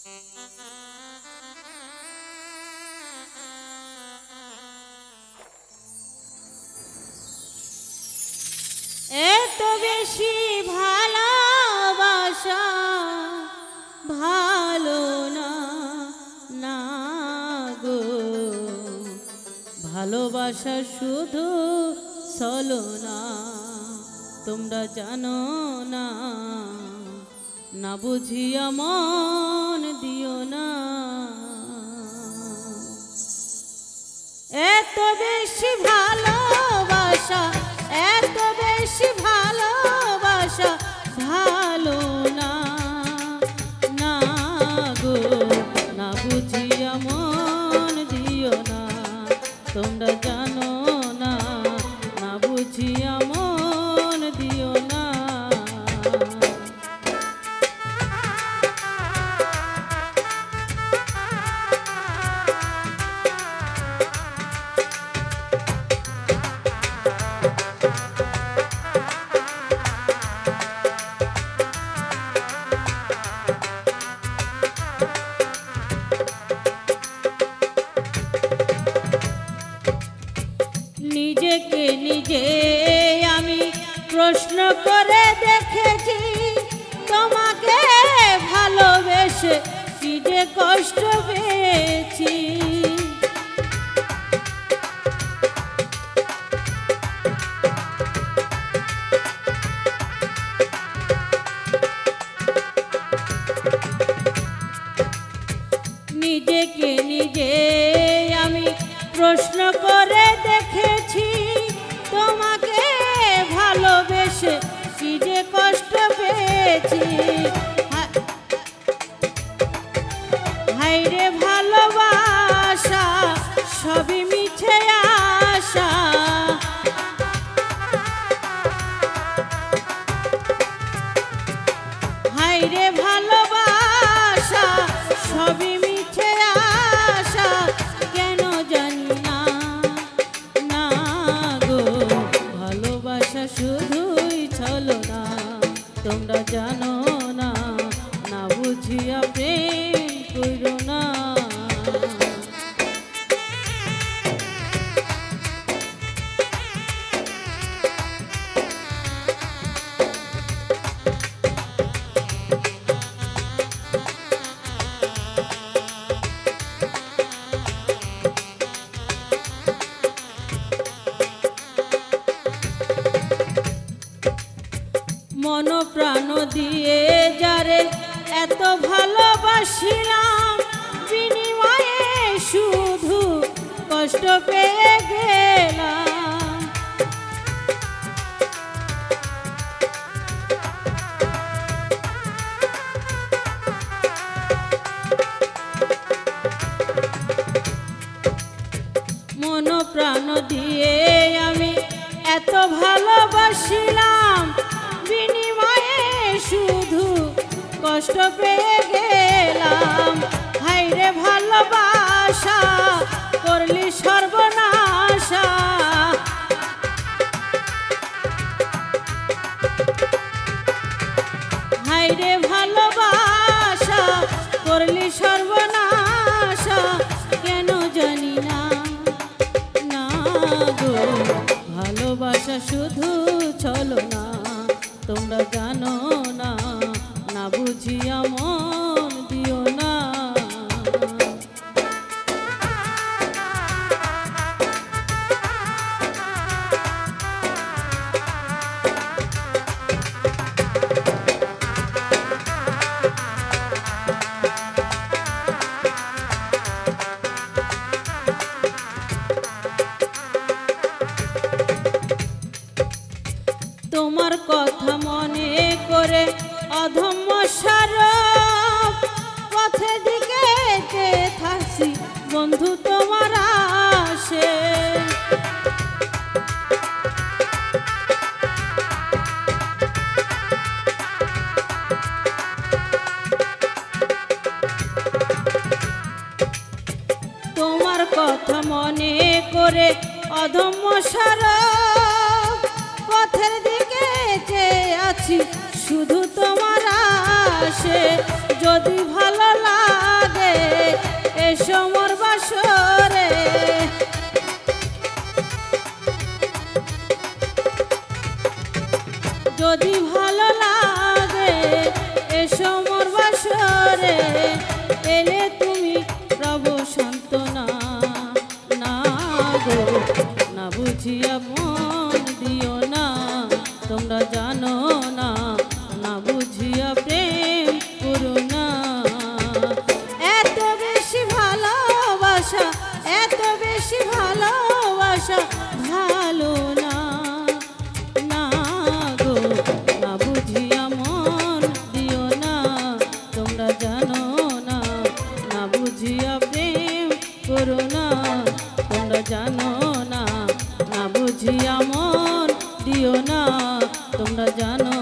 এত বেশি ভালোবাসা ভালো না না গো, ভালোবাসা শুধু ছলনা, তোমরা জানো না, না বুঝিয়া মন দিও না। এত বেশি ভালোবাসা, এত বেশি ভালোবাসা ভালো না না গো, না বুঝিয়া মন দিও না, তোমরা জানো না, না বুঝিয়া মন দিও না। নিজেকে নিজে আমি প্রশ্ন করে দেখেছি, তোমাকে ভালোবেসে কি যে কষ্ট পেয়েছি। নিজেকে নিজে আমি প্রশ্ন করে দেখেছি, তোমাকে ভালোবেসে কি যে কষ্ট পেয়েছি। হায়রে ভালোবাসা সবই মিছে আশা, হায়রে ভালোবাসা সবই মিছে আশা, কেন জানি না না গো, ভালোবাসা শুধুই ছলনা, তোমরা জানো না, না বুঝিয়া প্রেম কইরো না। মন প্রাণ দিয়ে যারে এত ভালোবাসিলাম, বিনিময়ে শুধু কষ্ট পেয়ে গেলাম। মন প্রাণ দিয়ে আমি এত ভালোবাসিলাম, বিনিময়ে শুধু কষ্ট পেয়ে গেলাম। হায়রে ভালোবাসা করলি সর্বনাশা, হায়রে ভালোবাসা করলি সর্বনাশা, কেন জানি না না গো, ভালোবাসা শুধু ছলনা, তোমরা জানো না, না বুঝিয়া মন দিও না। তোমার কথা মনে করে অধম্য সারব, পথের দিকে যেতে থাকছি বন্ধু তোমার আসে। তোমার কথা মনে করে অধম্য সারব, পথের দিকে যে আছি শুধু তোমার ভালোবাসে যদি ভালো লাগে এসো মোর বাসরে। যদি ভালো লাগে এসো মোর বাসরে, এলে তুমি প্রভু সান্ত্বনা। না গো না বুঝিয়া মন দিও না, তোমরা জানো না, না বুঝিয়া প্রেম করো না। এত বেশি ভালোবাসা, এত বেশি ভালোবাসা ভালো না। না গো না বুঝিয়া মন দিও না, তোমরা জানো না, না বুঝিয়া প্রেম করো না। তোমরা জানো না, না বুঝিয়া মন দিও না, তোমরা জানো